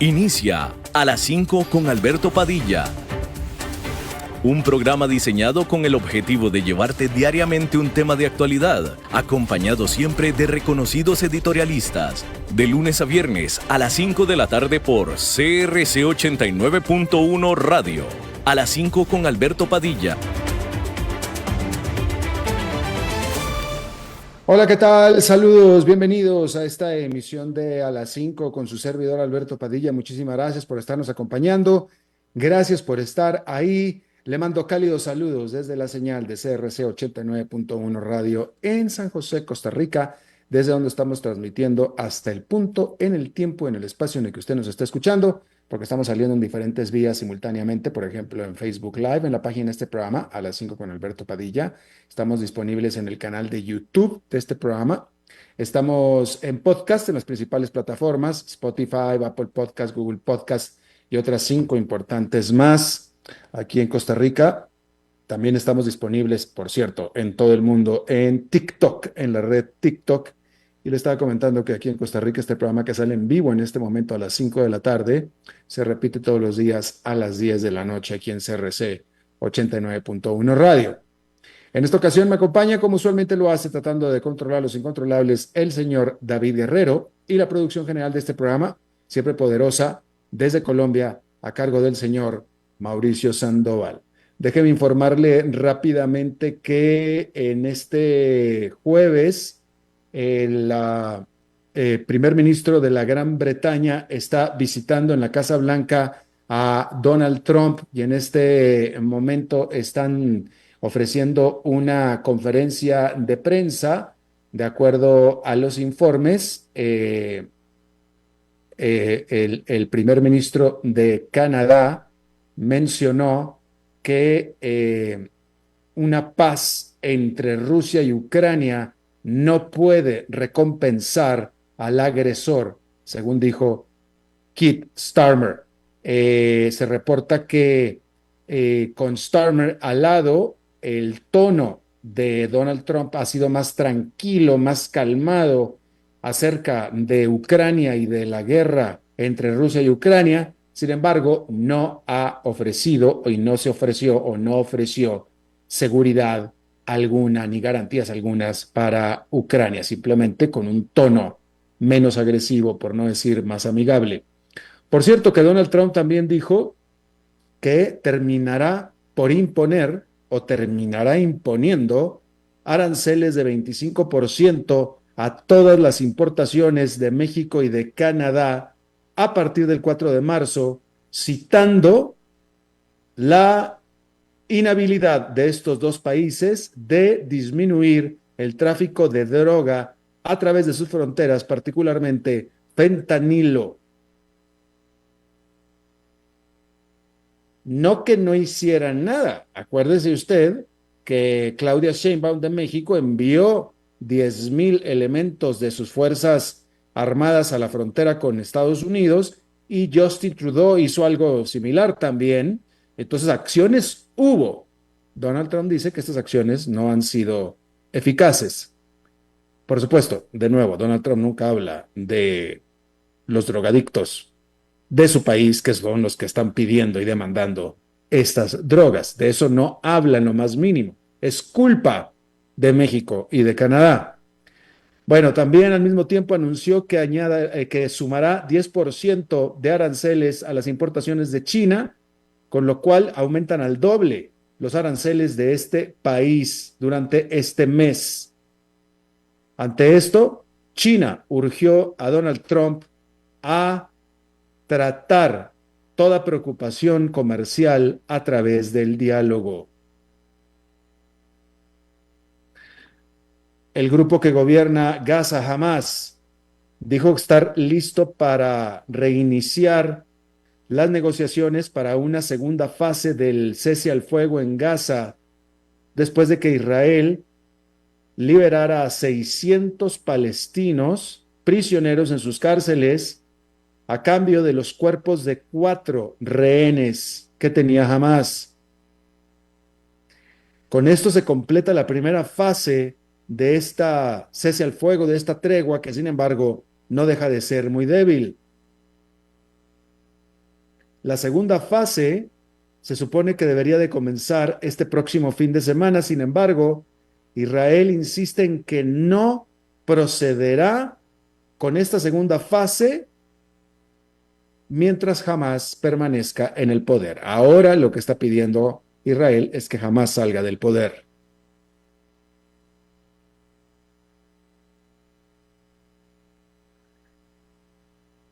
Inicia a las 5 con Alberto Padilla. Un programa diseñado con el objetivo de llevarte diariamente un tema de actualidad, acompañado siempre de reconocidos editorialistas. De lunes a viernes a las 5 de la tarde por CRC 89.1 Radio. A las 5 con Alberto Padilla. Hola, ¿qué tal? Saludos, bienvenidos a esta emisión de A las 5 con su servidor Alberto Padilla. Muchísimas gracias por estarnos acompañando. Gracias por estar ahí. Le mando cálidos saludos desde la señal de CRC 89.1 Radio en San José, Costa Rica, desde donde estamos transmitiendo hasta el punto, en el tiempo, en el espacio en el que usted nos está escuchando, porque estamos saliendo en diferentes vías simultáneamente, por ejemplo, en Facebook Live, en la página de este programa, A las 5 con Alberto Padilla. Estamos disponibles en el canal de YouTube de este programa. Estamos en podcast en las principales plataformas, Spotify, Apple Podcast, Google Podcast y otras 5 importantes más. Aquí en Costa Rica también estamos disponibles, por cierto, en todo el mundo, en TikTok, en la red TikTok. Y le estaba comentando que aquí en Costa Rica este programa que sale en vivo en este momento a las 5 de la tarde se repite todos los días a las 10 de la noche aquí en CRC 89.1 Radio. En esta ocasión me acompaña, como usualmente lo hace, tratando de controlar los incontrolables, el señor David Guerrero, y la producción general de este programa, siempre poderosa, desde Colombia, a cargo del señor Mauricio Sandoval. Déjeme informarle rápidamente que en este jueves el primer ministro de la Gran Bretaña está visitando en la Casa Blanca a Donald Trump, y en este momento están ofreciendo una conferencia de prensa. De acuerdo a los informes, el primer ministro de Canadá mencionó que una paz entre Rusia y Ucrania no puede recompensar al agresor, según dijo Keith Starmer. Se reporta que con Starmer al lado, el tono de Donald Trump ha sido más tranquilo, más calmado acerca de Ucrania y de la guerra entre Rusia y Ucrania. Sin embargo, no ha ofrecido y no se ofreció o no ofreció seguridad alguna ni garantías algunas para Ucrania, simplemente con un tono menos agresivo, por no decir más amigable. Por cierto, que Donald Trump también dijo que terminará por imponer o terminará imponiendo aranceles de 25% a todas las importaciones de México y de Canadá a partir del 4 de marzo, citando la inhabilidad de estos dos países de disminuir el tráfico de droga a través de sus fronteras, particularmente fentanilo. No que no hicieran nada. Acuérdese usted que Claudia Sheinbaum de México envió 10,000 elementos de sus fuerzas armadas a la frontera con Estados Unidos, y Justin Trudeau hizo algo similar también. Entonces, acciones hubo. Donald Trump dice que estas acciones no han sido eficaces. Por supuesto, de nuevo, Donald Trump nunca habla de los drogadictos de su país, que son los que están pidiendo y demandando estas drogas. De eso no habla en lo más mínimo. Es culpa de México y de Canadá. Bueno, también al mismo tiempo anunció que sumará 10% de aranceles a las importaciones de China, con lo cual aumentan al doble los aranceles de este país durante este mes. Ante esto, China urgió a Donald Trump a tratar toda preocupación comercial a través del diálogo. El grupo que gobierna Gaza, Hamas, dijo estar listo para reiniciar las negociaciones para una segunda fase del cese al fuego en Gaza, después de que Israel liberara a 600 palestinos prisioneros en sus cárceles a cambio de los cuerpos de 4 rehenes que tenía Hamas. Con esto se completa la primera fase de esta cese al fuego, de esta tregua, que sin embargo no deja de ser muy débil. La segunda fase se supone que debería de comenzar este próximo fin de semana. Sin embargo, Israel insiste en que no procederá con esta segunda fase mientras Hamás permanezca en el poder. Ahora lo que está pidiendo Israel es que Hamás salga del poder.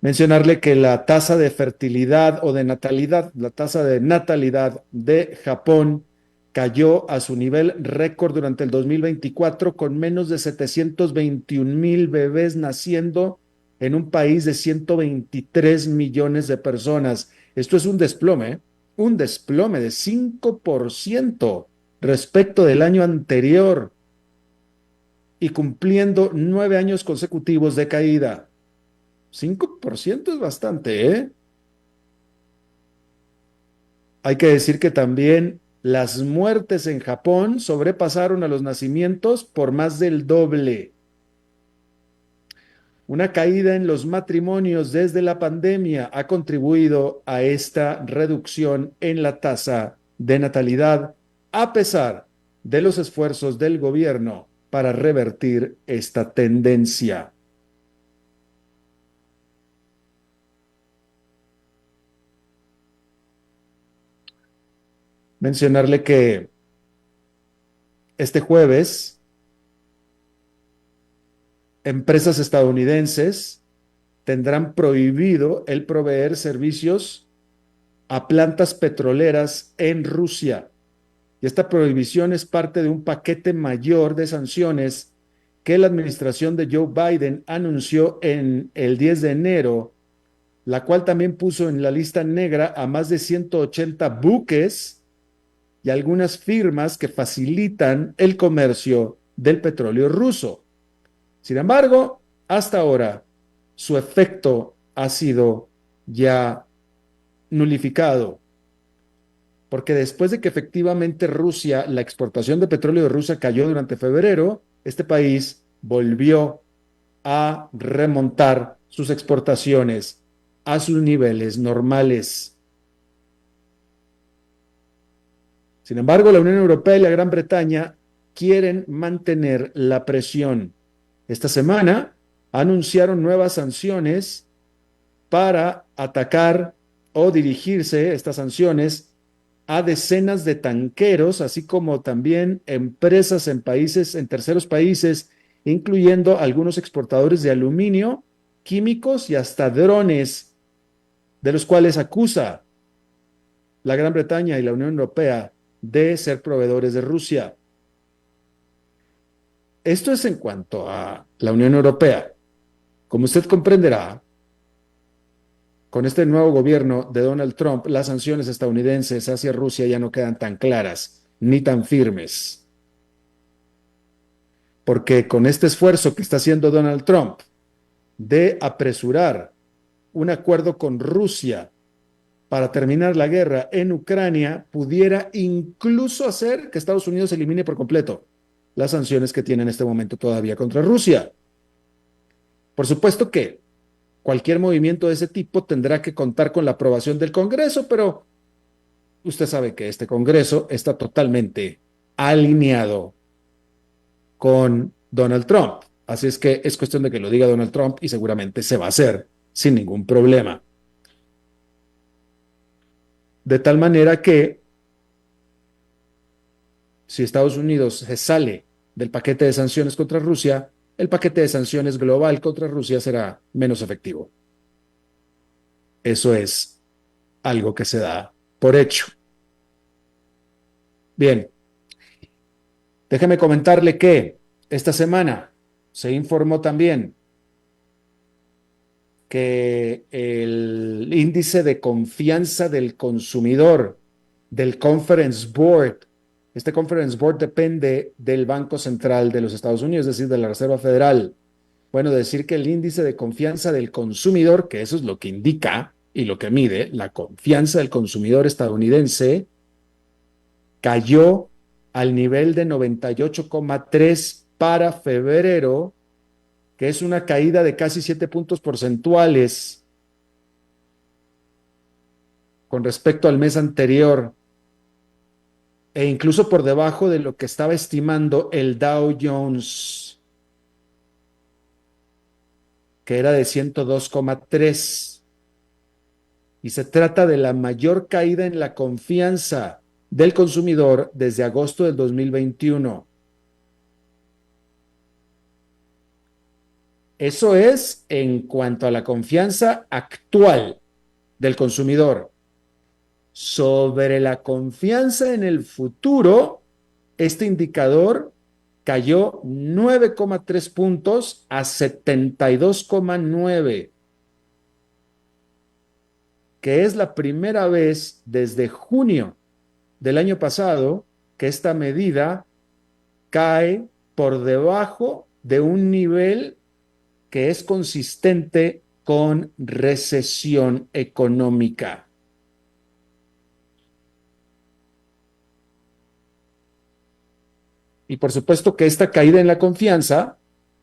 Mencionarle que la tasa de fertilidad o de natalidad, la tasa de natalidad de Japón cayó a su nivel récord durante el 2024 con menos de 721,000 bebés naciendo en un país de 123 millones de personas. Esto es un desplome de 5% respecto del año anterior y cumpliendo 9 años consecutivos de caída. 5% es bastante, ¿eh? Hay que decir que también las muertes en Japón sobrepasaron a los nacimientos por más del doble. Una caída en los matrimonios desde la pandemia ha contribuido a esta reducción en la tasa de natalidad, a pesar de los esfuerzos del gobierno para revertir esta tendencia. Mencionarle que este jueves empresas estadounidenses tendrán prohibido el proveer servicios a plantas petroleras en Rusia. Y esta prohibición es parte de un paquete mayor de sanciones que la administración de Joe Biden anunció en el 10 de enero, la cual también puso en la lista negra a más de 180 buques y algunas firmas que facilitan el comercio del petróleo ruso. Sin embargo, hasta ahora, su efecto ha sido ya nulificado, porque después de que efectivamente Rusia, la exportación de petróleo de Rusia cayó durante febrero, este país volvió a remontar sus exportaciones a sus niveles normales. Sin embargo, la Unión Europea y la Gran Bretaña quieren mantener la presión. Esta semana anunciaron nuevas sanciones para atacar o dirigirse estas sanciones a decenas de tanqueros, así como también empresas en países, en terceros países, incluyendo algunos exportadores de aluminio, químicos y hasta drones, de los cuales acusa la Gran Bretaña y la Unión Europea de ser proveedores de Rusia. Esto es en cuanto a la Unión Europea. Como usted comprenderá, con este nuevo gobierno de Donald Trump, las sanciones estadounidenses hacia Rusia ya no quedan tan claras ni tan firmes. Porque con este esfuerzo que está haciendo Donald Trump de apresurar un acuerdo con Rusia para terminar la guerra en Ucrania, pudiera incluso hacer que Estados Unidos elimine por completo las sanciones que tiene en este momento todavía contra Rusia. Por supuesto que cualquier movimiento de ese tipo tendrá que contar con la aprobación del Congreso, pero usted sabe que este Congreso está totalmente alineado con Donald Trump. Así es que es cuestión de que lo diga Donald Trump y seguramente se va a hacer sin ningún problema. De tal manera que si Estados Unidos se sale del paquete de sanciones contra Rusia, el paquete de sanciones global contra Rusia será menos efectivo. Eso es algo que se da por hecho. Bien, déjeme comentarle que esta semana se informó también que el índice de confianza del consumidor del Conference Board, este Conference Board depende del Banco Central de los Estados Unidos, es decir, de la Reserva Federal. Bueno, decir que el índice de confianza del consumidor, que eso es lo que indica y lo que mide la confianza del consumidor estadounidense, cayó al nivel de 98,3 para febrero, que es una caída de casi 7 puntos porcentuales con respecto al mes anterior e incluso por debajo de lo que estaba estimando el Dow Jones, que era de 102,3. Y se trata de la mayor caída en la confianza del consumidor desde agosto del 2021. Eso es en cuanto a la confianza actual del consumidor. Sobre la confianza en el futuro, este indicador cayó 9,3 puntos a 72,9, que es la primera vez desde junio del año pasado que esta medida cae por debajo de un nivel que es consistente con recesión económica. Y por supuesto que esta caída en la confianza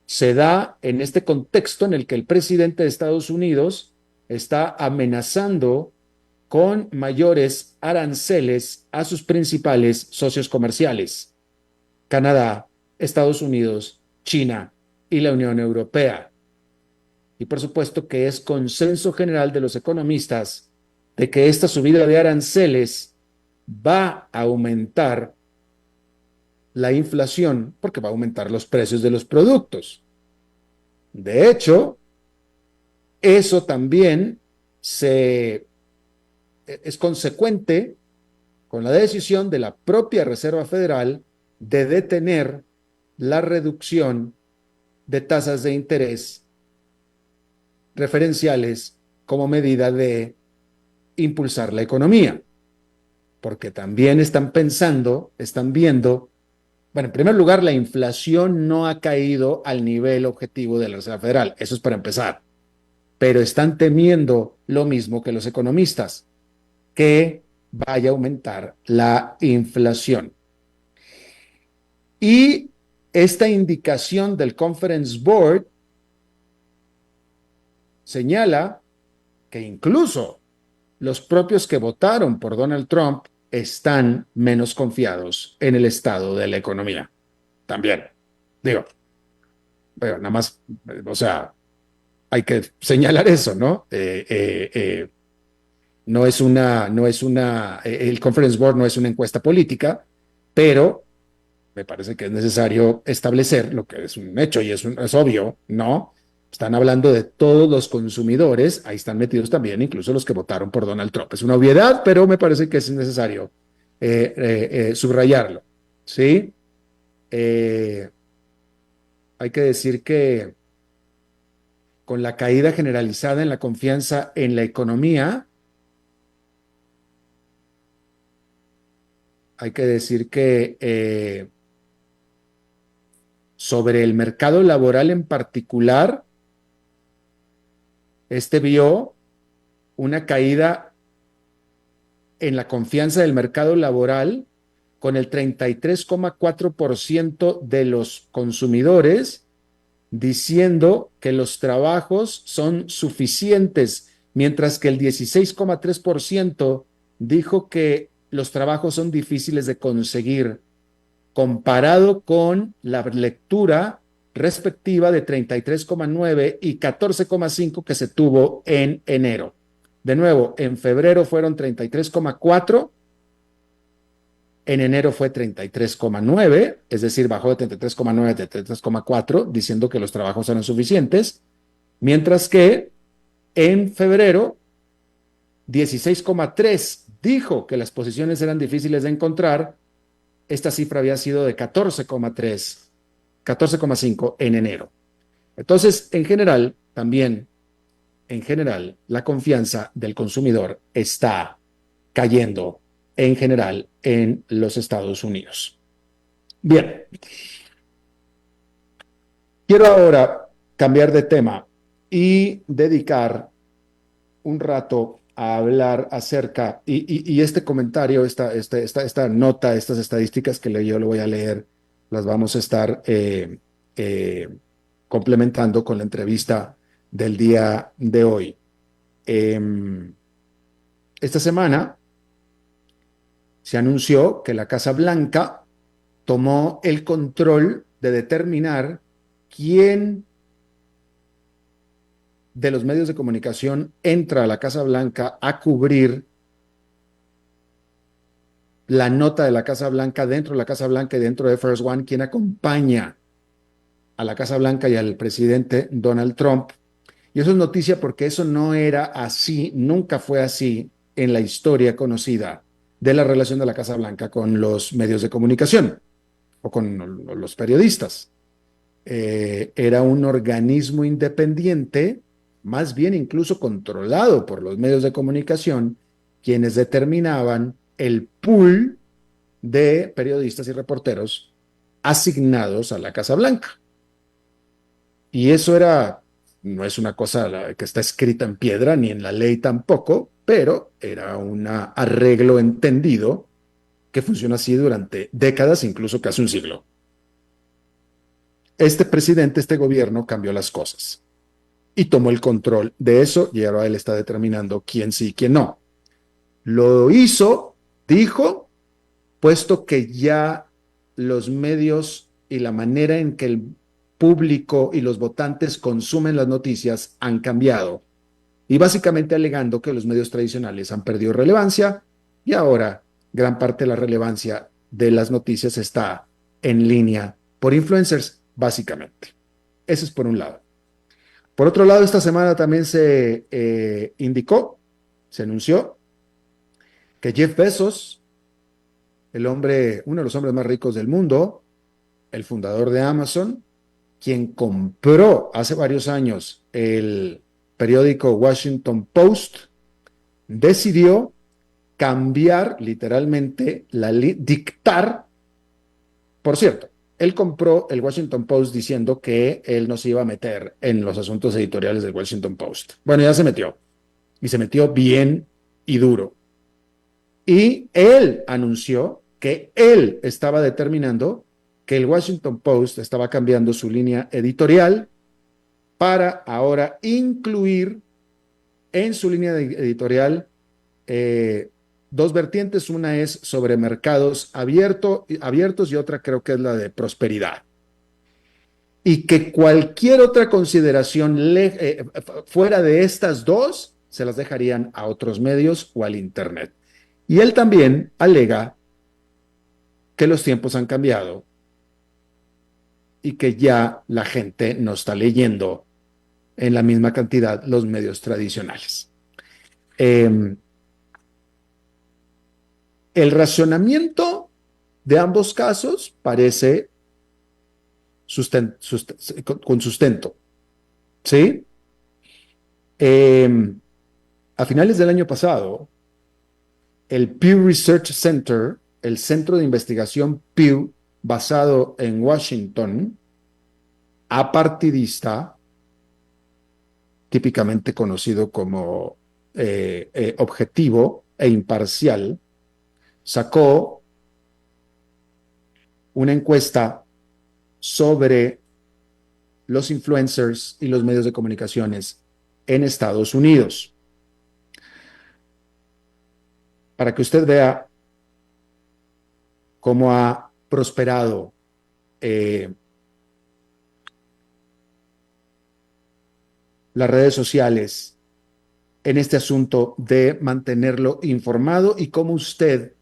se da en este contexto en el que el presidente de Estados Unidos está amenazando con mayores aranceles a sus principales socios comerciales: Canadá, Estados Unidos, China y la Unión Europea. Y por supuesto que es consenso general de los economistas de que esta subida de aranceles va a aumentar la inflación porque va a aumentar los precios de los productos. De hecho, eso también es consecuente con la decisión de la propia Reserva Federal de detener la reducción de tasas de interés referenciales como medida de impulsar la economía, porque también están viendo, bueno, en primer lugar, la inflación no ha caído al nivel objetivo de la Reserva Federal, eso es para empezar, pero están temiendo lo mismo que los economistas, que vaya a aumentar la inflación. Y esta indicación del Conference Board señala que incluso los propios que votaron por Donald Trump están menos confiados en el estado de la economía. También, digo, pero nada más, o sea, hay que señalar eso, ¿no? El Conference Board no es una encuesta política, pero me parece que es necesario establecer lo que es un hecho y es obvio, ¿no? Están hablando de todos los consumidores, ahí están metidos también incluso los que votaron por Donald Trump. Es una obviedad, pero me parece que es necesario subrayarlo, ¿sí? Hay que decir que con la caída generalizada en la confianza en la economía, hay que decir que sobre el mercado laboral en particular, vio una caída en la confianza del mercado laboral con el 33,4% de los consumidores diciendo que los trabajos son suficientes, mientras que el 16,3% dijo que los trabajos son difíciles de conseguir, comparado con la lectura respectiva de 33,9 y 14,5 que se tuvo en enero. De nuevo, en febrero fueron 33,4, en enero fue 33,9, es decir, bajó de 33,9 a 33,4, diciendo que los trabajos eran suficientes, mientras que en febrero 16,3 dijo que las posiciones eran difíciles de encontrar. Esta cifra había sido de 14,3, 14,5 en enero. Entonces, en general, la confianza del consumidor está cayendo en general en los Estados Unidos. Bien, quiero ahora cambiar de tema y dedicar un rato a hablar acerca, y este comentario, esta nota, estas estadísticas que yo le voy a leer, las vamos a estar complementando con la entrevista del día de hoy. Esta semana se anunció que la Casa Blanca tomó el control de determinar quién de los medios de comunicación entra a la Casa Blanca a cubrir la nota de la Casa Blanca dentro de la Casa Blanca y dentro de First One, quién acompaña a la Casa Blanca y al presidente Donald Trump. Y eso es noticia porque eso no era así, nunca fue así en la historia conocida de la relación de la Casa Blanca con los medios de comunicación o con los periodistas. Era un organismo independiente, más bien incluso controlado por los medios de comunicación, quienes determinaban el pool de periodistas y reporteros asignados a la Casa Blanca. Y eso no es una cosa que está escrita en piedra, ni en la ley tampoco, pero era un arreglo entendido que funciona así durante décadas, incluso casi un siglo. Este presidente, este gobierno cambió las cosas y tomó el control de eso y ahora él está determinando quién sí y quién no. Lo hizo, dijo, puesto que ya los medios y la manera en que el público y los votantes consumen las noticias han cambiado, y básicamente alegando que los medios tradicionales han perdido relevancia y ahora gran parte de la relevancia de las noticias está en línea por influencers, básicamente. Ese es por un lado. Por otro lado, esta semana también se anunció que Jeff Bezos, uno de los hombres más ricos del mundo, el fundador de Amazon, quien compró hace varios años el periódico Washington Post, decidió cambiar literalmente dictar. Por cierto, él compró el Washington Post diciendo que él no se iba a meter en los asuntos editoriales del Washington Post. Bueno, ya se metió, y se metió bien y duro. Y él anunció que él estaba determinando que el Washington Post estaba cambiando su línea editorial para ahora incluir en su línea editorial dos vertientes. Una es sobre mercados abiertos y otra creo que es la de prosperidad. Y que cualquier otra consideración fuera de estas dos se las dejarían a otros medios o al Internet. Y él también alega que los tiempos han cambiado y que ya la gente no está leyendo en la misma cantidad los medios tradicionales. El razonamiento de ambos casos parece con sustento, ¿sí? A finales del año pasado, el Pew Research Center, el centro de investigación Pew, basado en Washington, apartidista, típicamente conocido como objetivo e imparcial, sacó una encuesta sobre los influencers y los medios de comunicaciones en Estados Unidos. Para que usted vea cómo ha prosperado las redes sociales en este asunto de mantenerlo informado y cómo usted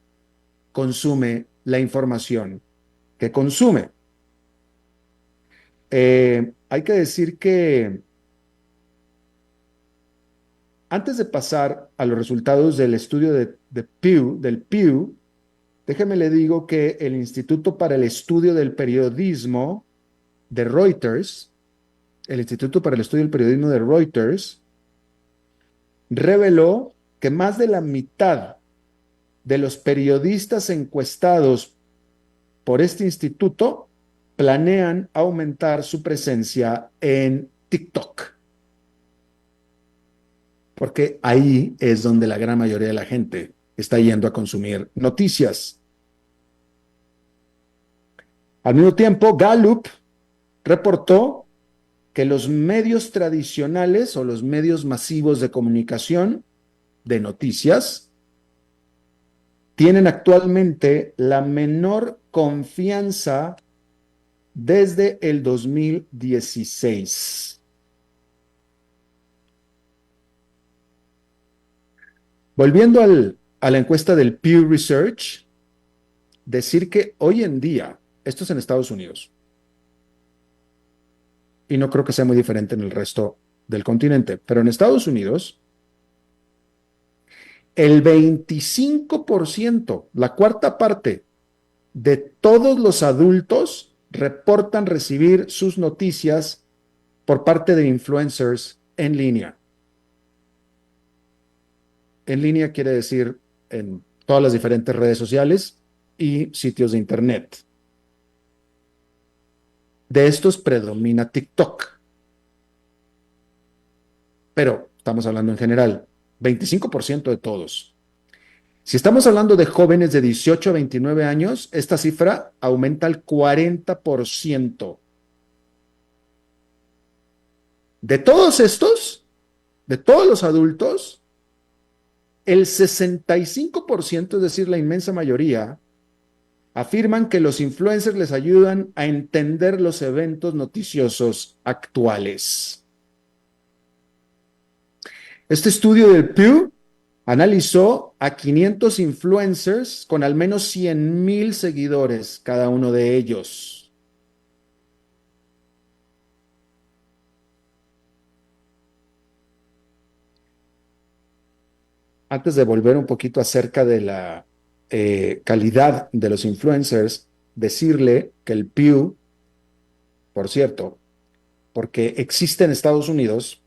consume la información que consume. Hay que decir que antes de pasar a los resultados del estudio del Pew, déjeme le digo que el Instituto para el Estudio del Periodismo de Reuters, reveló que más de la mitad de los periodistas encuestados por este instituto planean aumentar su presencia en TikTok, porque ahí es donde la gran mayoría de la gente está yendo a consumir noticias. Al mismo tiempo, Gallup reportó que los medios tradicionales o los medios masivos de comunicación de noticias tienen actualmente la menor confianza desde el 2016. Volviendo a la encuesta del Pew Research, decir que hoy en día, esto es en Estados Unidos, y no creo que sea muy diferente en el resto del continente, pero en Estados Unidos, el 25%, la cuarta parte de todos los adultos reportan recibir sus noticias por parte de influencers en línea. En línea quiere decir en todas las diferentes redes sociales y sitios de internet. De estos predomina TikTok. Pero estamos hablando en general, 25% de todos. Si estamos hablando de jóvenes de 18 a 29 años, esta cifra aumenta al 40%. De todos estos, de todos los adultos, el 65%, es decir, la inmensa mayoría, afirman que los influencers les ayudan a entender los eventos noticiosos actuales. Este estudio del Pew analizó a 500 influencers con al menos 100,000 seguidores cada uno de ellos. Antes de volver un poquito acerca de la calidad de los influencers, decirle que el Pew, por cierto, porque existe en Estados Unidos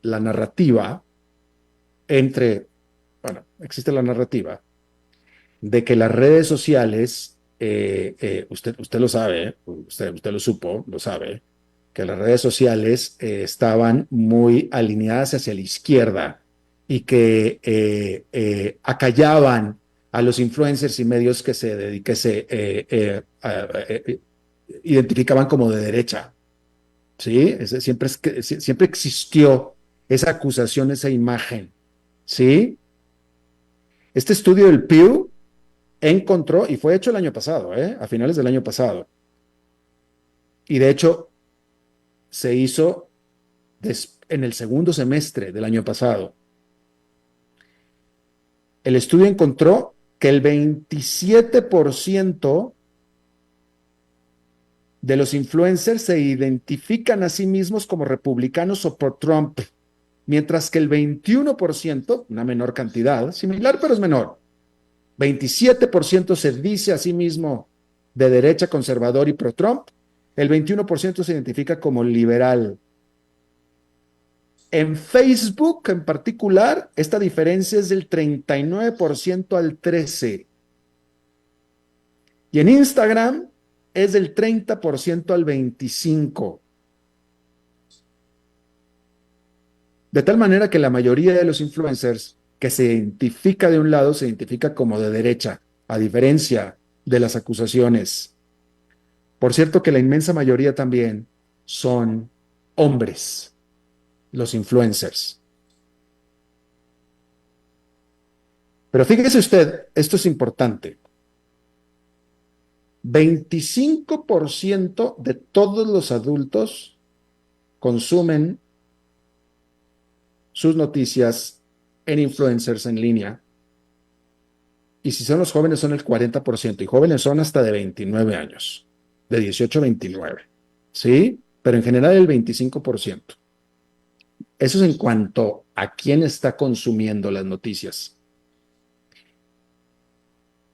la narrativa existe la narrativa de que las redes sociales, usted lo sabe, usted lo supo, lo sabe, que las redes sociales estaban muy alineadas hacia la izquierda y que acallaban a los influencers y medios que se identificaban como de derecha. ¿Sí? Siempre existió esa acusación, esa imagen. ¿Sí? Este estudio del Pew encontró, y fue hecho el año pasado, a finales del año pasado, y de hecho se hizo en el segundo semestre del año pasado. El estudio encontró que el 27% de los influencers se identifican a sí mismos como republicanos o por Trump, mientras que el 21%, una menor cantidad, similar pero es menor, 27% se dice a sí mismo de derecha, conservador y pro-Trump, el 21% se identifica como liberal. En Facebook en particular, esta diferencia es del 39% al 13%. Y en Instagram es del 30% al 25%. De tal manera que la mayoría de los influencers que se identifica de un lado se identifica como de derecha, a diferencia de las acusaciones. Por cierto que la inmensa mayoría también son hombres, los influencers. Pero fíjese usted, esto es importante. 25% de todos los adultos consumen sus noticias en influencers en línea. Y si son los jóvenes, son el 40%. Y jóvenes son hasta de 29 años, de 18 a 29. ¿Sí? Pero en general el 25%. Eso es en cuanto a quién está consumiendo las noticias.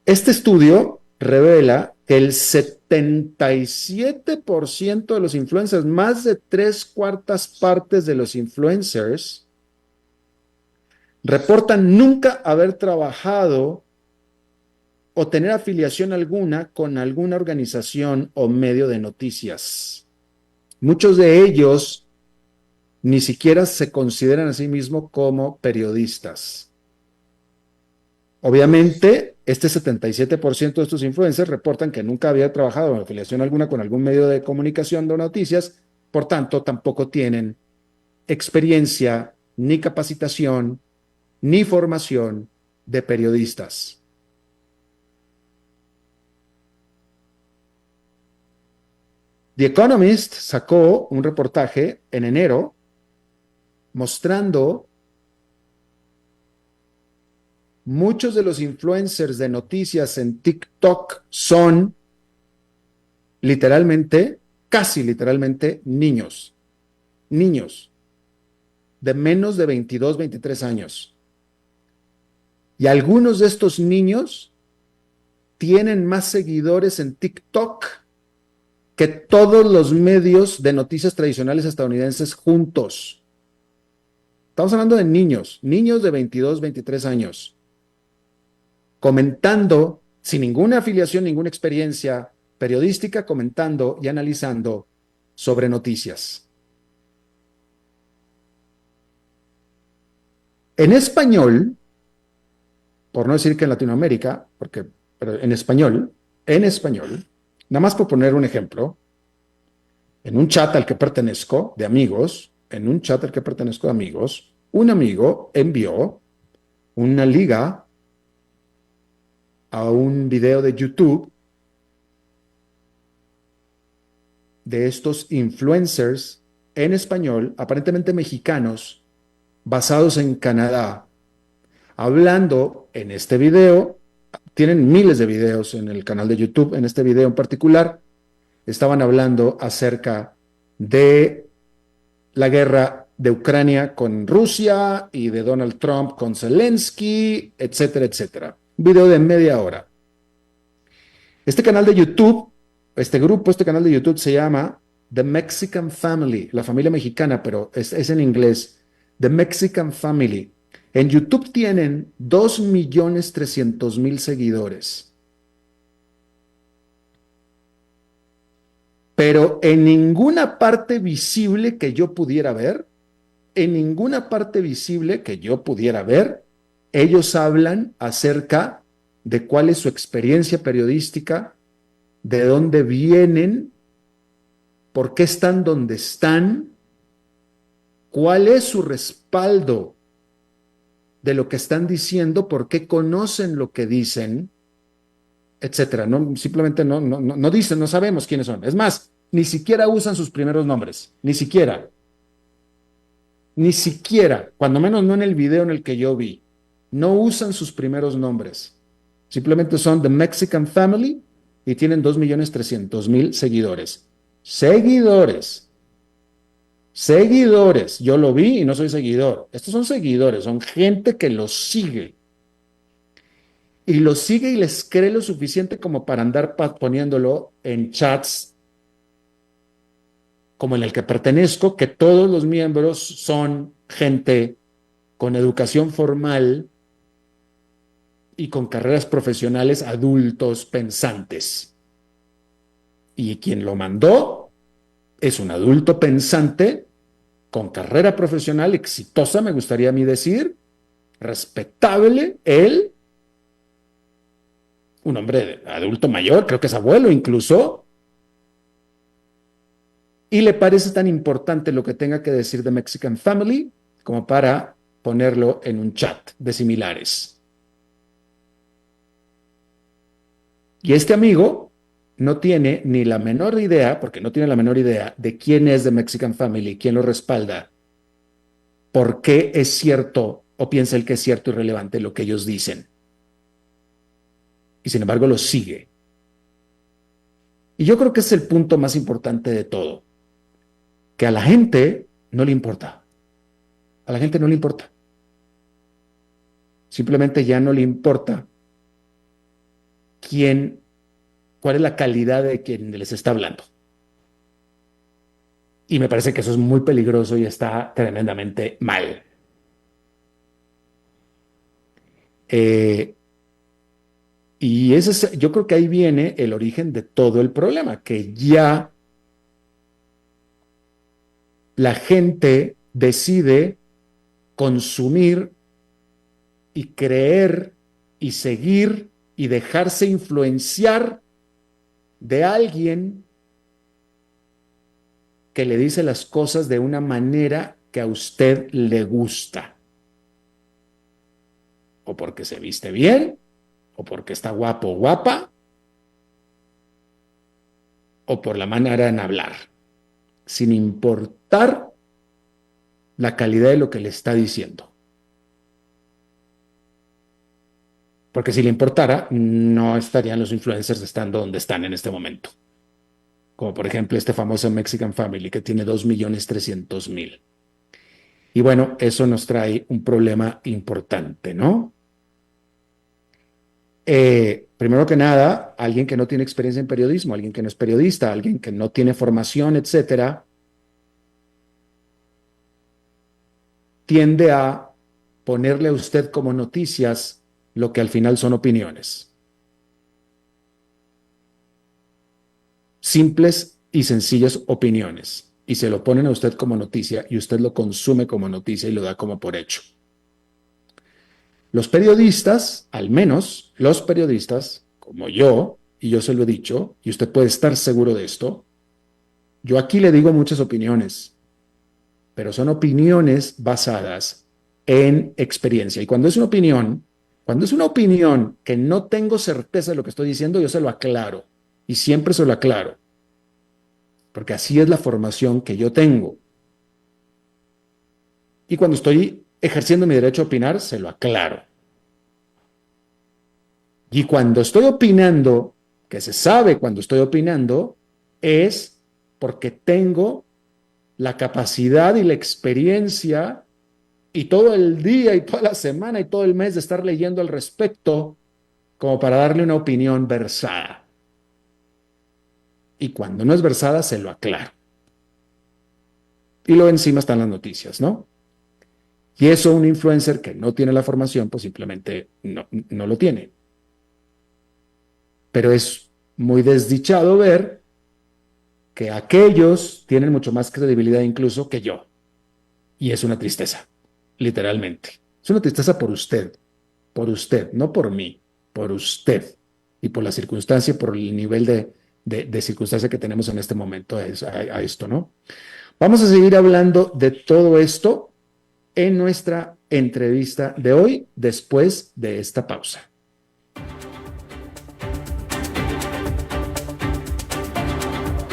Este estudio revela que el 77% de los influencers, más de 3/4 de los influencers, reportan nunca haber trabajado o tener afiliación alguna con alguna organización o medio de noticias. Muchos de ellos ni siquiera se consideran a sí mismos como periodistas. Obviamente, este 77% de estos influencers reportan que nunca había trabajado en afiliación alguna con algún medio de comunicación de noticias, por tanto, tampoco tienen experiencia, ni capacitación, ni formación de periodistas. The Economist sacó un reportaje en enero mostrando muchos de los influencers de noticias en TikTok son literalmente, casi literalmente, niños de menos de 22, 23 años. Y algunos de estos niños tienen más seguidores en TikTok que todos los medios de noticias tradicionales estadounidenses juntos. Estamos hablando de niños de 22, 23 años, comentando, sin ninguna afiliación, ninguna experiencia periodística, comentando y analizando sobre noticias. En español, por no decir que en Latinoamérica, pero en español, nada más por poner un ejemplo, en un chat al que pertenezco de amigos, un amigo envió una liga a un video de YouTube de estos influencers en español, aparentemente mexicanos, basados en Canadá, hablando en este video. Tienen miles de videos en el canal de YouTube. En este video en particular estaban hablando acerca de la guerra de Ucrania con Rusia y de Donald Trump con Zelensky, etcétera, etcétera. Un video de media hora. Este canal de YouTube, este canal de YouTube se llama The Mexican Family, la familia mexicana, pero es en inglés, The Mexican Family. En YouTube tienen 2.300.000 seguidores. Pero en ninguna parte visible que yo pudiera ver, ellos hablan acerca de cuál es su experiencia periodística, de dónde vienen, por qué están donde están, cuál es su respaldo de lo que están diciendo, por qué conocen lo que dicen, etcétera. No, simplemente no dicen, no sabemos quiénes son. Es más, ni siquiera usan sus primeros nombres, ni siquiera, cuando menos no en el video en el que yo vi, no usan sus primeros nombres. Simplemente son The Mexican Family y tienen 2.300.000 seguidores. Seguidores. Yo lo vi y no soy seguidor. Estos son seguidores, son gente que los sigue. Y los sigue y les cree lo suficiente como para andar poniéndolo en chats como en el que pertenezco, que todos los miembros son gente con educación formal y con carreras profesionales, adultos pensantes. Y quien lo mandó es un adulto pensante con carrera profesional exitosa, me gustaría a mí decir, respetable, él, un hombre adulto mayor, creo que es abuelo incluso, y le parece tan importante lo que tenga que decir de Mexican Family como para ponerlo en un chat de similares. Y este amigo no tiene ni la menor idea, porque no tiene la menor idea de quién es The Mexican Family, quién lo respalda, por qué es cierto o piensa él que es cierto y relevante lo que ellos dicen. Y sin embargo lo sigue. Y yo creo que es el punto más importante de todo, que a la gente no le importa. A la gente no le importa. Simplemente ya no le importa cuál es la calidad de quien les está hablando. Y me parece que eso es muy peligroso y está tremendamente mal. Y yo creo que ahí viene el origen de todo el problema, que ya la gente decide consumir y creer y seguir y dejarse influenciar de alguien que le dice las cosas de una manera que a usted le gusta. O porque se viste bien, o porque está guapo o guapa, o por la manera en hablar, sin importar la calidad de lo que le está diciendo. Porque si le importara, no estarían los influencers estando donde están en este momento. Como por ejemplo este famoso Mexican Family que tiene 2.300.000. Y bueno, eso nos trae un problema importante, ¿no? Primero que nada, alguien que no tiene experiencia en periodismo, alguien que no es periodista, alguien que no tiene formación, etcétera, tiende a ponerle a usted como noticias lo que al final son opiniones. Simples y sencillas opiniones. Y se lo ponen a usted como noticia y usted lo consume como noticia y lo da como por hecho. Los periodistas, al menos los periodistas, como yo, y yo se lo he dicho, y usted puede estar seguro de esto, yo aquí le digo muchas opiniones, pero son opiniones basadas en experiencia. Y cuando es una opinión que no tengo certeza de lo que estoy diciendo, yo se lo aclaro. Y siempre se lo aclaro. Porque así es la formación que yo tengo. Y cuando estoy ejerciendo mi derecho a opinar, se lo aclaro. Y cuando estoy opinando, que se sabe cuando estoy opinando, es porque tengo la capacidad y la experiencia y todo el día y toda la semana y todo el mes de estar leyendo al respecto como para darle una opinión versada. Y cuando no es versada, se lo aclaro. Y luego encima están las noticias, ¿no? Y eso un influencer que no tiene la formación, pues simplemente no lo tiene. Pero es muy desdichado ver que aquellos tienen mucho más credibilidad incluso que yo. Y es una tristeza, literalmente. Es una tristeza por usted, no por mí, por usted. Y por la circunstancia, por el nivel de circunstancia que tenemos en este momento a esto, ¿no? Vamos a seguir hablando de todo esto en nuestra entrevista de hoy, después de esta pausa.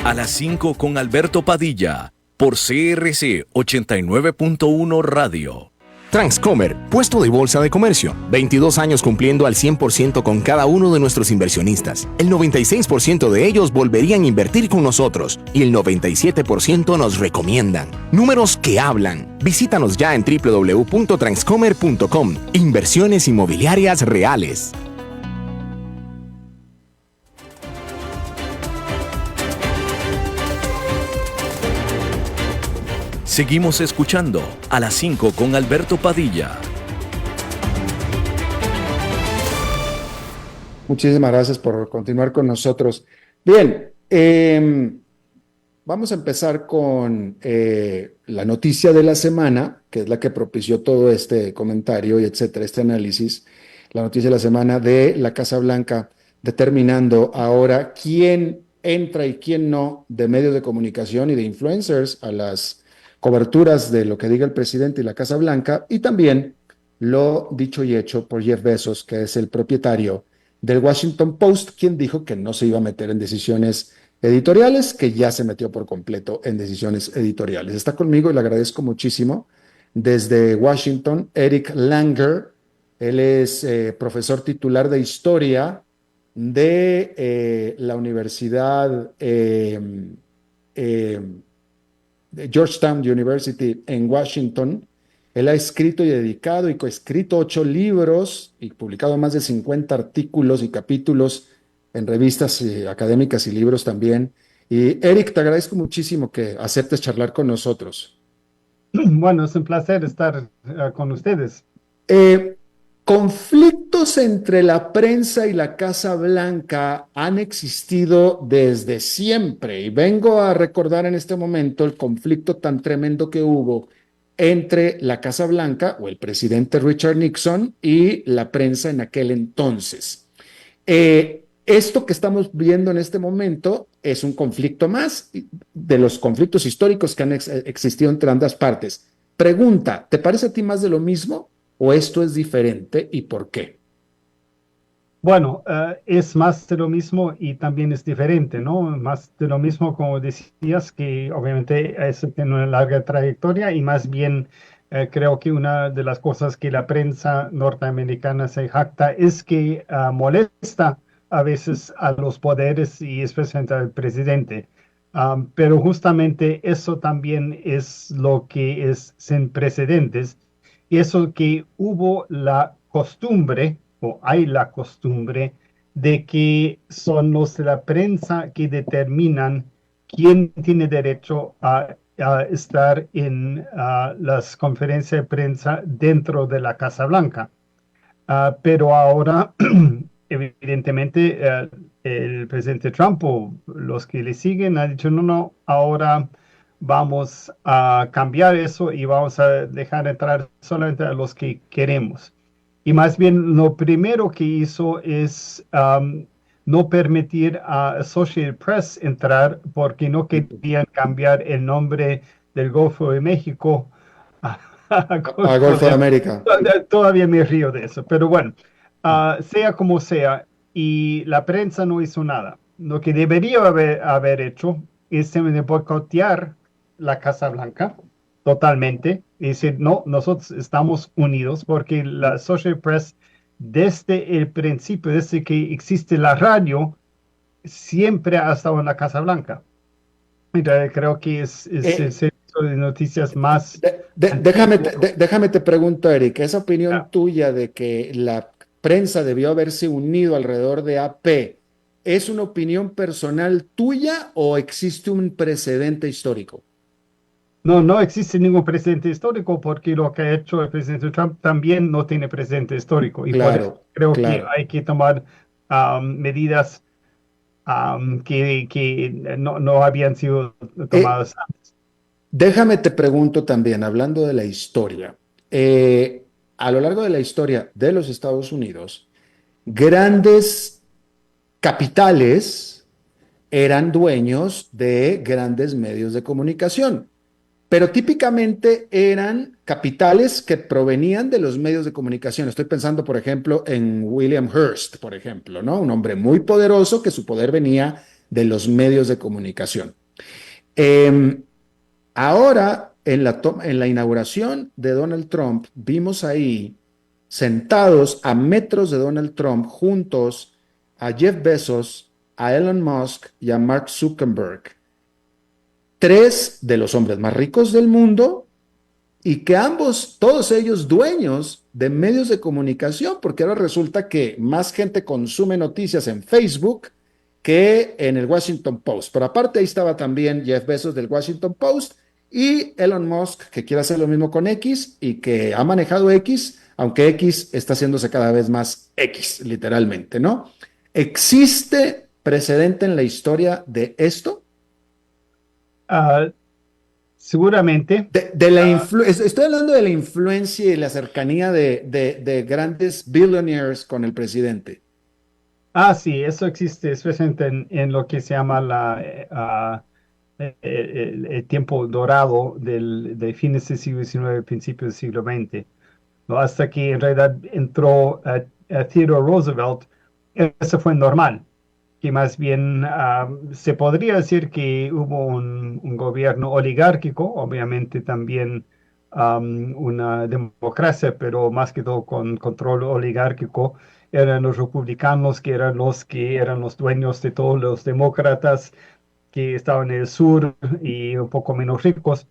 A las 5 con Alberto Padilla, por CRC 89.1 Radio. Transcomer, puesto de bolsa de comercio. 22 años cumpliendo al 100% con cada uno de nuestros inversionistas. El 96% de ellos volverían a invertir con nosotros y el 97% nos recomiendan. Números que hablan. Visítanos ya en www.transcomer.com. Inversiones inmobiliarias reales. Seguimos escuchando a las 5 con Alberto Padilla. Muchísimas gracias por continuar con nosotros. Bien, vamos a empezar con la noticia de la semana, que es la que propició todo este comentario y etcétera, este análisis. La noticia de la semana de la Casa Blanca determinando ahora quién entra y quién no de medios de comunicación y de influencers a las coberturas de lo que diga el presidente y la Casa Blanca, y también lo dicho y hecho por Jeff Bezos, que es el propietario del Washington Post, quien dijo que no se iba a meter en decisiones editoriales, que ya se metió por completo en decisiones editoriales. Está conmigo y le agradezco muchísimo desde Washington, Eric Langer. Él es profesor titular de historia de la Universidad de Georgetown University en Washington. Él ha escrito y dedicado y coescrito 8 libros y publicado más de 50 artículos y capítulos en revistas académicas y libros también. Y Eric, te agradezco muchísimo que aceptes charlar con nosotros. Bueno, es un placer estar con ustedes. Conflictos entre la prensa y la Casa Blanca han existido desde siempre y vengo a recordar en este momento el conflicto tan tremendo que hubo entre la Casa Blanca o el presidente Richard Nixon y la prensa en aquel entonces. Esto que estamos viendo en este momento es un conflicto más de los conflictos históricos que han existido entre ambas partes. Pregunta, ¿te parece a ti más de lo mismo? ¿O esto es diferente y por qué? Bueno, es más de lo mismo y también es diferente, ¿no? Más de lo mismo, como decías, que obviamente tiene una larga trayectoria y más bien creo que una de las cosas que la prensa norteamericana se jacta es que molesta a veces a los poderes y especialmente al presidente. Pero justamente eso también es lo que es sin precedentes y eso que hubo la costumbre o hay la costumbre de que son los de la prensa que determinan quién tiene derecho a estar en las conferencias de prensa dentro de la Casa Blanca. Pero ahora, evidentemente, el presidente Trump o los que le siguen han dicho, no, no, ahora vamos a cambiar eso y vamos a dejar entrar solamente a los que queremos. Y más bien lo primero que hizo es no permitir a Associated Press entrar porque no querían cambiar el nombre del Golfo de México a, a A Golfo Golfo de de América. Todavía me río de eso, pero bueno, sea como sea, y la prensa no hizo nada. Lo que debería haber hecho es simplemente boicotear la Casa Blanca totalmente y decir, no, nosotros estamos unidos porque la Social Press desde el principio, desde que existe la radio, siempre ha estado en la Casa Blanca. Mira, creo que es el Eh, servicio de noticias más Déjame, antiguo. déjame te pregunto, Eric, esa Ah, opinión tuya de que la prensa debió haberse unido alrededor de AP, ¿es una opinión personal tuya o existe un precedente histórico? No, no existe ningún precedente histórico porque lo que ha hecho el presidente Trump también no tiene precedente histórico y por eso Claro, creo que claro. hay que tomar medidas que no habían sido Eh, tomadas. Déjame te pregunto también, hablando de la historia, eh, a lo largo de la historia de los Estados Unidos, grandes capitales eran dueños de grandes medios de comunicación, pero típicamente eran capitales que provenían de los medios de comunicación. Estoy pensando, por ejemplo, en William Hearst, por ejemplo, ¿no? Un hombre muy poderoso que su poder venía de los medios de comunicación. Eh, Ahora, en la inauguración de Donald Trump, vimos ahí sentados a metros de Donald Trump juntos a Jeff Bezos, a Elon Musk y a Mark Zuckerberg, tres de los hombres más ricos del mundo y que ambos, todos ellos dueños de medios de comunicación, porque ahora resulta que más gente consume noticias en Facebook que en el Washington Post. Pero aparte ahí estaba también Jeff Bezos del Washington Post y Elon Musk, que quiere hacer lo mismo con X y que ha manejado X, aunque X está haciéndose cada vez más X, literalmente, ¿no? ¿Existe precedente en la historia de esto? Ah, seguramente. Estoy hablando de la influencia y la cercanía de grandes billionaires con el presidente. Sí, eso existe, especialmente en lo que se llama el tiempo dorado de fines del siglo XIX, principios del siglo XX, ¿no? Hasta que en realidad entró Theodore Roosevelt, eso fue normal, que más bien se podría decir que hubo un gobierno oligárquico, obviamente también una democracia, pero más que todo con control oligárquico. Eran los republicanos que eran los dueños de todos los demócratas que estaban en el sur y un poco menos ricos.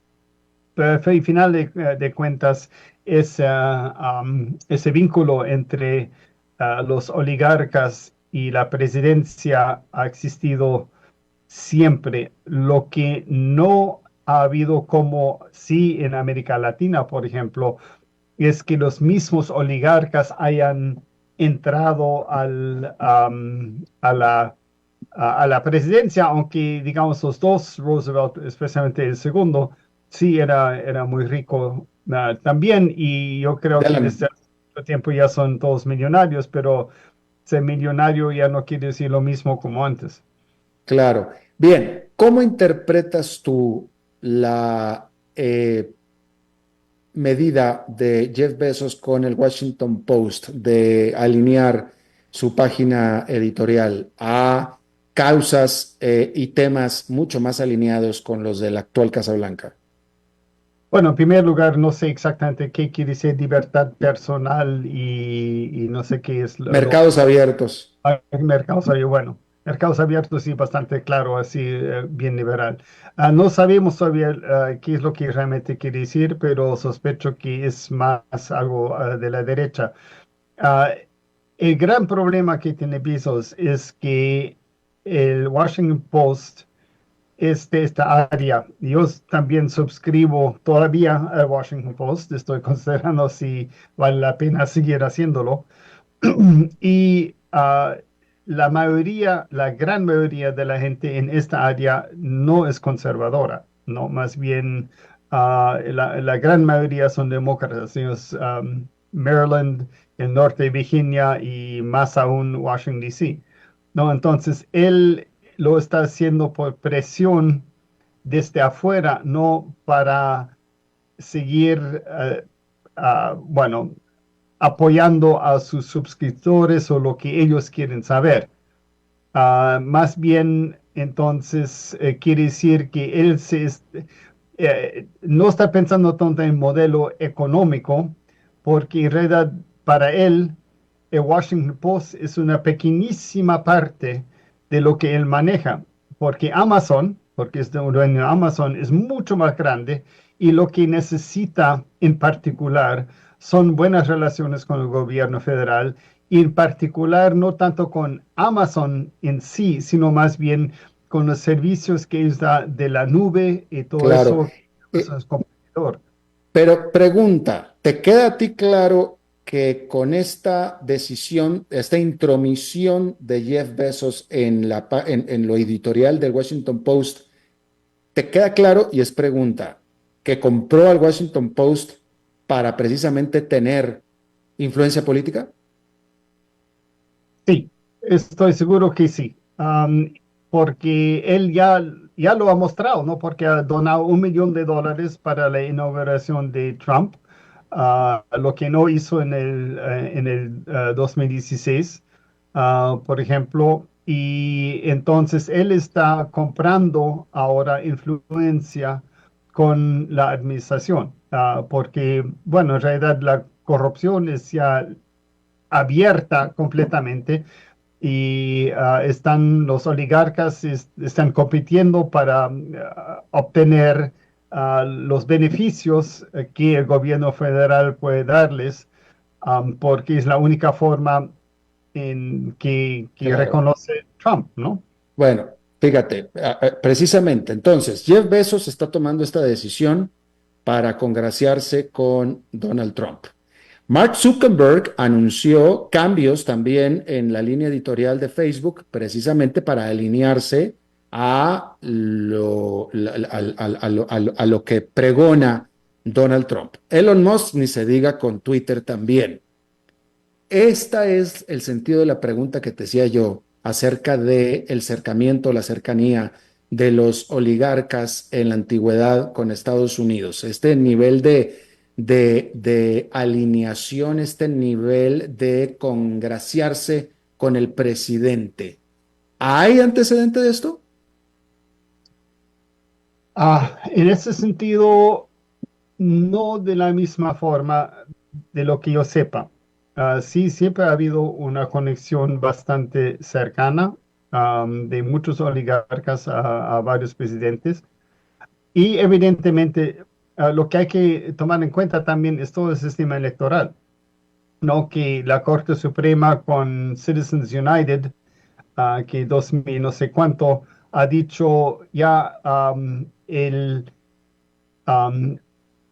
Pero al final de cuentas, ese vínculo entre los oligarcas y la presidencia ha existido siempre. Lo que no ha habido, como sí en América Latina, por ejemplo, es que los mismos oligarcas hayan entrado a la presidencia, aunque digamos los dos, Roosevelt, especialmente el segundo, sí era muy rico también, y yo creo De que la- desde hace mucho tiempo ya son todos millonarios, pero ser millonario ya no quiere decir lo mismo como antes. claro. Bien, ¿cómo interpretas tú la medida de Jeff Bezos con el Washington Post de alinear su página editorial a causas y temas mucho más alineados con los de la actual Casa Blanca? Bueno, en primer lugar, no sé exactamente qué quiere decir libertad personal y no sé qué es Mercados abiertos. mercados abiertos. Bueno, mercados abiertos sí, bastante claro, así bien liberal. No sabemos todavía qué es lo que realmente quiere decir, pero sospecho que es más algo de la derecha. Ah, el gran problema que tiene Bezos es que el Washington Post es de esta área. Yo también suscribo todavía al Washington Post, estoy considerando si vale la pena seguir haciéndolo. Y la mayoría, la gran mayoría de la gente en esta área no es conservadora, no, más bien la gran mayoría son demócratas. Ellos, Maryland, el norte de Virginia y más aún Washington, D.C. ¿No? Entonces, él lo está haciendo por presión desde afuera, no para seguir, bueno, apoyando a sus suscriptores o lo que ellos quieren saber. Más bien, entonces, quiere decir que él no está pensando tanto en modelo económico, porque en realidad para él, el Washington Post es una pequeñísima parte de lo que él maneja, porque Amazon, porque es un dueño de Amazon, es mucho más grande y lo que necesita en particular son buenas relaciones con el gobierno federal y en particular no tanto con Amazon en sí, sino más bien con los servicios que ellos da de la nube y todo Claro. eso es competidor. Pero pregunta, ¿te queda a ti claro que con esta decisión, esta intromisión de Jeff Bezos en lo editorial del Washington Post, te queda claro, y es pregunta, que compró al Washington Post para precisamente tener influencia política? Sí, estoy seguro que sí. Porque él ya lo ha mostrado, ¿no? Porque ha donado $1 million para la inauguración de Trump, lo que no hizo en el 2016, por ejemplo. Y entonces él está comprando ahora influencia con la administración, porque, bueno, en realidad la corrupción es ya abierta completamente y están los oligarcas están compitiendo para obtener los beneficios que el gobierno federal puede darles, porque es la única forma en que Claro. reconoce Trump, ¿no? Bueno, fíjate, precisamente, entonces, Jeff Bezos está tomando esta decisión para congraciarse con Donald Trump. Mark Zuckerberg anunció cambios también en la línea editorial de Facebook, precisamente para alinearse a lo que pregona Donald Trump. Elon Musk, ni se diga, con Twitter también. Este es el sentido de la pregunta que te decía yo acerca del cercamiento, la cercanía de los oligarcas en la antigüedad con Estados Unidos. Este nivel de alineación, este nivel de congraciarse con el presidente. ¿Hay antecedente de esto? En ese sentido, no de la misma forma de lo que yo sepa. Sí, siempre ha habido una conexión bastante cercana de muchos oligarcas a varios presidentes. Y evidentemente, lo que hay que tomar en cuenta también es todo el sistema electoral, ¿no? Que la Corte Suprema con Citizens United, que 2000 no sé cuánto, ha dicho ya um,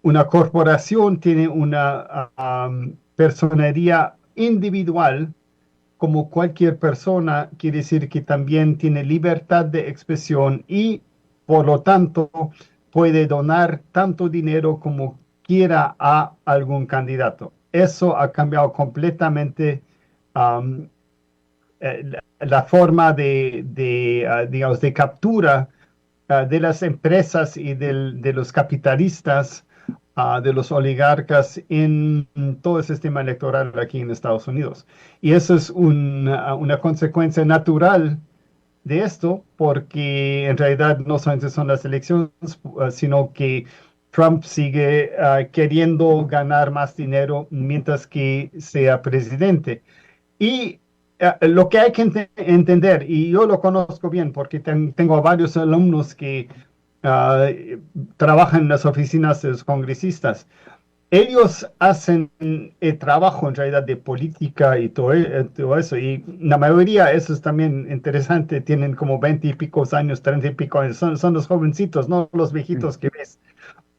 una corporación tiene una personería individual como cualquier persona, quiere decir que también tiene libertad de expresión y por lo tanto puede donar tanto dinero como quiera a algún candidato. Eso ha cambiado completamente um, la forma digamos, de captura de las empresas y de los capitalistas de los oligarcas en todo el sistema electoral aquí en Estados Unidos. Y eso es una consecuencia natural de esto, porque en realidad no solamente son las elecciones, sino que Trump sigue queriendo ganar más dinero mientras que sea presidente. Y lo que hay que entender, y yo lo conozco bien porque tengo varios alumnos que ah, trabajan en las oficinas de los congresistas. Ellos hacen el trabajo en realidad de política y todo eso, y la mayoría, eso es también interesante, tienen como 20 y pico años, 30 y pico años, son los jovencitos, no los viejitos que ves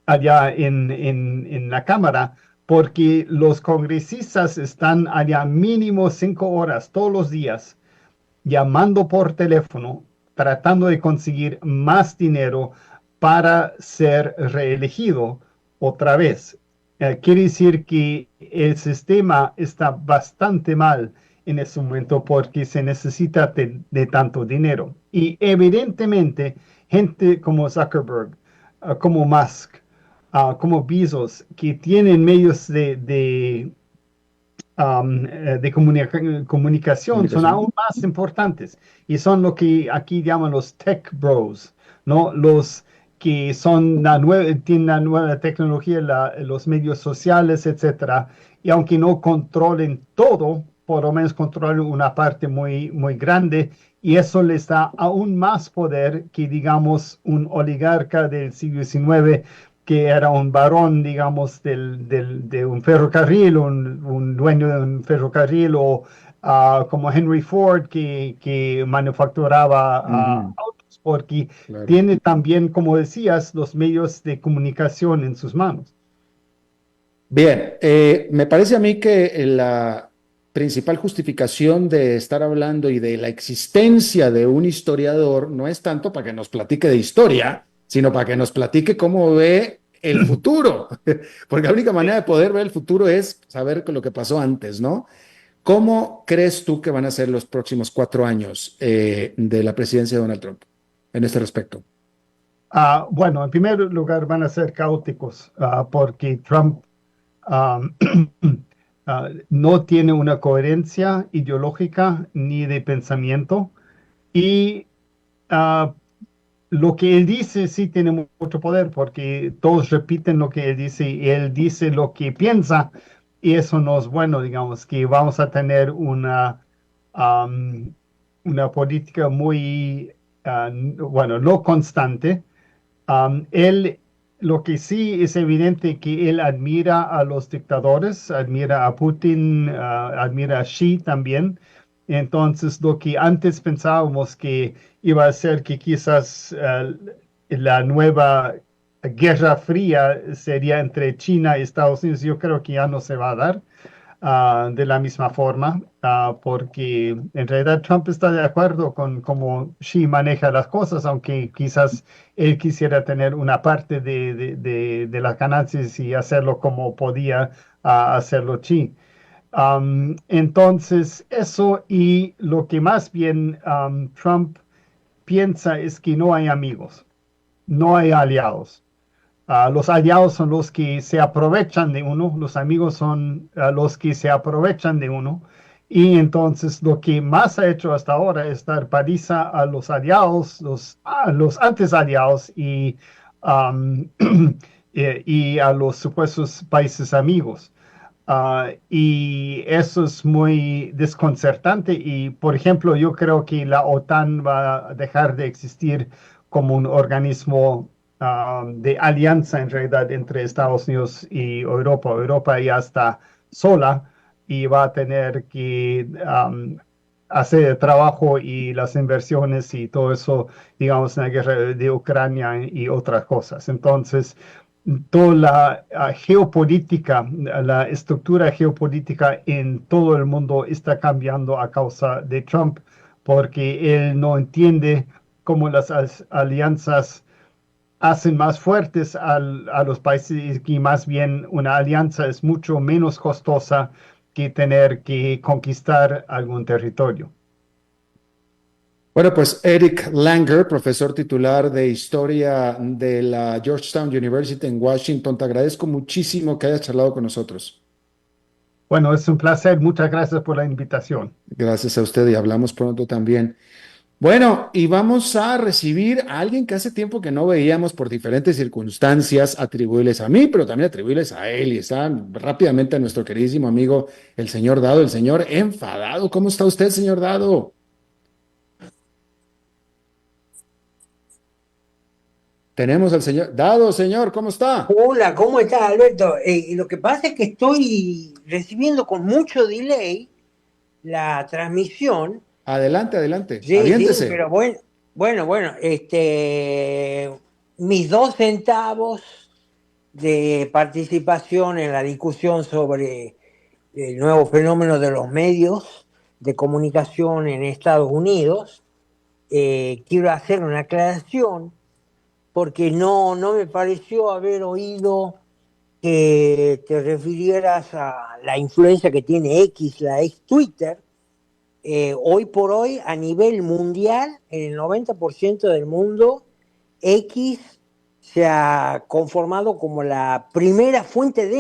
allá en la Cámara, porque los congresistas están allá mínimo 5 horas todos los días, llamando por teléfono, tratando de conseguir más dinero para ser reelegido otra vez. Quiere decir que el sistema está bastante mal en ese momento porque se necesita de tanto dinero. Y evidentemente, gente como Zuckerberg, como Musk, como Bezos, que tienen medios de comunicación son aún más importantes y son lo que aquí llaman los tech bros, ¿no? Los que son tienen la nueva tecnología, los medios sociales, etcétera, y aunque no controlen todo, por lo menos controlan una parte muy, muy grande, y eso les da aún más poder que, digamos, un oligarca del siglo XIX que era un varón, digamos, de un ferrocarril, un dueño de un ferrocarril, o como Henry Ford, que manufacturaba autos, porque Claro. tiene también, como decías, los medios de comunicación en sus manos. Bien, me parece a mí que la principal justificación de estar hablando y de la existencia de un historiador no es tanto para que nos platique de historia, sino para que nos platique cómo ve el futuro, porque la única manera de poder ver el futuro es saber lo que pasó antes, ¿no? ¿Cómo crees tú que van a ser los próximos 4 años de la presidencia de Donald Trump en este respecto? Bueno, en primer lugar van a ser caóticos, porque Trump no tiene una coherencia ideológica ni de pensamiento, y lo que él dice sí tiene mucho poder porque todos repiten lo que él dice y él dice lo que piensa, y eso no es bueno. Digamos que vamos a tener una política muy, bueno, no constante. Él, lo que sí es evidente que él admira a los dictadores, admira a Putin, admira a Xi también. Entonces, lo que antes pensábamos que iba a ser que quizás la nueva Guerra Fría sería entre China y Estados Unidos, yo creo que ya no se va a dar de la misma forma, porque en realidad Trump está de acuerdo con cómo Xi maneja las cosas, aunque quizás él quisiera tener una parte de las ganancias y hacerlo como podía hacerlo Xi. Entonces, eso, y lo que más bien Trump piensa es que no hay amigos, no hay aliados. Los aliados son los que se aprovechan de uno, los amigos son los que se aprovechan de uno. Y entonces lo que más ha hecho hasta ahora es dar paliza a los aliados, los antes aliados, um, y a los supuestos países amigos. Y eso es muy desconcertante. Y, por ejemplo, yo creo que la OTAN va a dejar de existir como un organismo de alianza en realidad entre Estados Unidos y Europa. Europa ya está sola y va a tener que hacer el trabajo y las inversiones y todo eso, digamos, en la guerra de Ucrania y otras cosas. Entonces, toda la geopolítica, la estructura geopolítica en todo el mundo está cambiando a causa de Trump, porque él no entiende cómo las alianzas hacen más fuertes a los países, y más bien una alianza es mucho menos costosa que tener que conquistar algún territorio. Bueno, pues Eric Langer, profesor titular de Historia de la Georgetown University en Washington, te agradezco muchísimo que hayas charlado con nosotros. Bueno, es un placer. Muchas gracias por la invitación. Gracias a usted y hablamos pronto también. Bueno, y vamos a recibir a alguien que hace tiempo que no veíamos por diferentes circunstancias, atribuirles a mí, pero también atribuirles a él. Y está rápidamente a nuestro queridísimo amigo, el señor Dado, el señor enfadado. ¿Cómo está usted, señor Dado? Tenemos al señor Dado, señor, ¿cómo está? Hola, ¿cómo estás, Alberto? Lo que pasa es que estoy recibiendo con mucho delay la transmisión. Adelante, adelante, Sí, sí, aviéntese. pero bueno, mis 2 centavos de participación en la discusión sobre el nuevo fenómeno de los medios de comunicación en Estados Unidos. Quiero hacer una aclaración porque no me pareció haber oído que te refirieras a la influencia que tiene X, la ex Twitter. Hoy por hoy, a nivel mundial, en el 90% del mundo, X se ha conformado como la primera fuente de